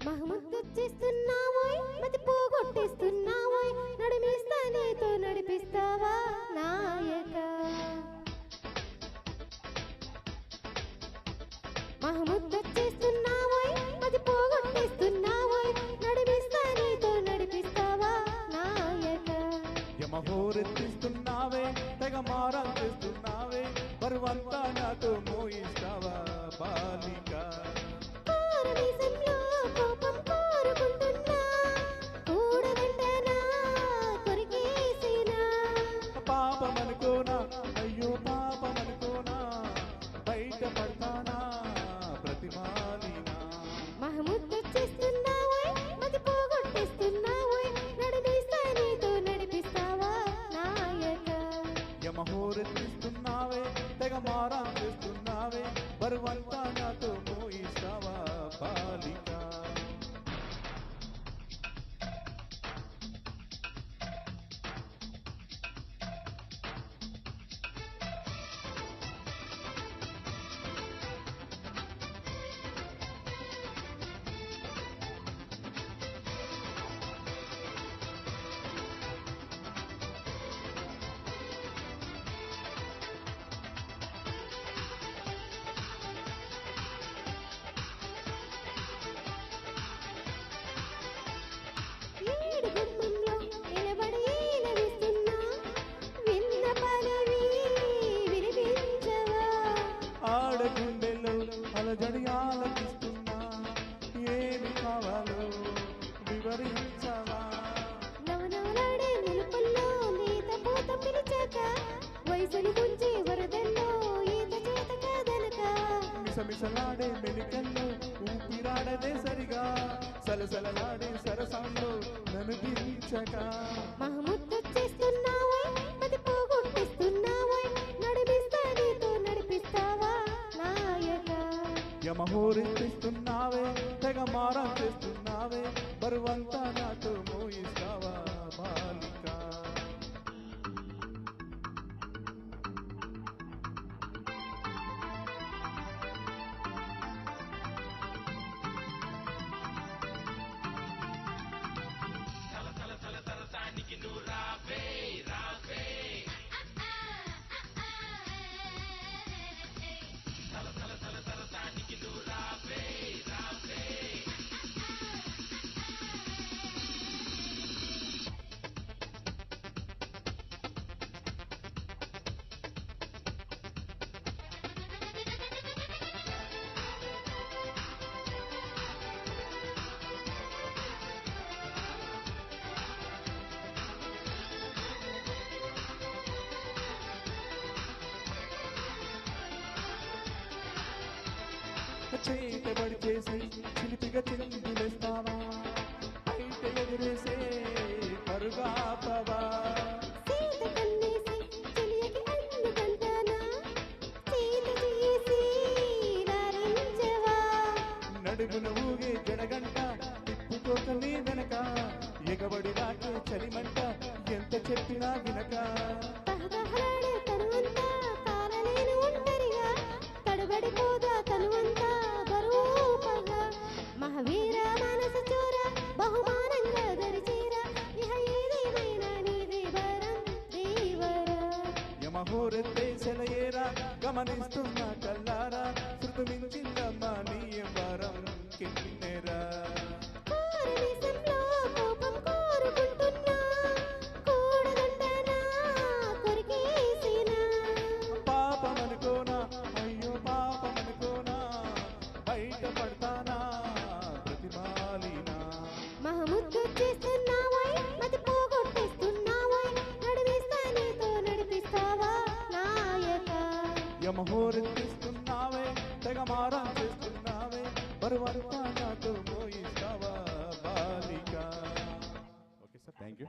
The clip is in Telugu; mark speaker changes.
Speaker 1: మహముద్దొచ్చేస్తున్నావోయ్ మతి పోగొట్టేస్తున్నావోయ్ నడిమిస్తా నీతో నడిపిస్తావా నాయక మహముద్దొచ్చేస్తున్నావోయ్ మతి పోగొట్టేస్తున్నావోయ్ నడిమిస్తా నీతో నడిపిస్తావా నాయక
Speaker 2: యమహోరెత్తిస్తున్నావే తెగ మారాల్చేస్తున్నావే బరువంతా నాతో మోయిస్తావా బాలిక
Speaker 1: పాపమనుకోనా
Speaker 2: అయ్యో పాపమనుకోనా బయట పడతానా ప్రతిమాలినా
Speaker 1: మహముద్దొచ్చేస్తున్నావోయ్ మతి పోగొట్టేస్తున్నావోయ్ నడిపిస్తా నీతో నడిపిస్తావా నాయక
Speaker 2: యమహోరెత్తిస్తున్నావే తెగ మారాల్చేస్తున్నావే బరువంతా నాతో మోయిస్తావా బాలిక ఆడగుండెలో అలజడి ఆలకిస్తున్నా ఏమి కావాలో వివరించవా
Speaker 1: నవనవలాడే నిలుపుల్లో నీత పూత పిలిచాక వయసులు గుంజి వరదల్లో ఈత చేత కాదనక
Speaker 2: మిసమిసలాడే మెలికల్లో ఊపిరాడదే సరిగా సలసలలాడే సరసాల్లో నన్ను దించక
Speaker 1: మహముద్దొచ్చేస్తున్నావోయ్ మతి పోగొట్టేస్తున్నావోయ్ నడిపిస్తా నీతో నడిపిస్తావా నాయక
Speaker 2: యమహోరెత్తిస్తున్నావే తెగ మారాల్చేస్తున్నావే బరువంతా నాతో మోయిస్తావా బాలిక చేతబడి చేసి చిలిపిగా చిందులేస్తావా బయట ఎదురేసే పరుగాపవా
Speaker 1: సీత కన్నేసి చెలియకి అందుకంటానా సీత చేసి నారించవా
Speaker 2: నడుమున ఊగే జడగంట తిప్పుకోక నీ వెనక ఎగబడి నాకే చలిమంట ఎంత చెప్పినా వినక
Speaker 1: తహతహలాడే తనువంతా తాళలేని ఒంటరిగా తడబడిపోదా తనువంతా బరువుపగా మహావీర మానస చోర బహుమానంగా దరిచేర ఇహ ఏదేమైనా నీదే వరం దేవరా
Speaker 2: యమహోరెత్తే సెలయేరా గమనిస్తున్నా కల్లారా శృతి మించిందమ్మా నీ వరం కిన్నెరా
Speaker 1: కోరనిసంలో కోపం కోరుకుంటున్నా కూడదంటనా కొరికేసినా
Speaker 2: పాపమనుకోనా అయ్యో పాపమనుకోనా బయట పడతానా ప్రతిమాలినా
Speaker 1: మహముద్దొచ్చేస్తున్నావోయ్ మతి పోగొట్టేస్తున్నావోయ్ నడిపిస్తా నీతో నడిపిస్తావా నాయక
Speaker 2: యమహోరెత్తిస్తున్నావే తెగ మారాల్చేస్తున్నావే బరువంతా నాతో మోయిస్తావా బాలిక ఓకే సార్ థ్యాంక్ యూ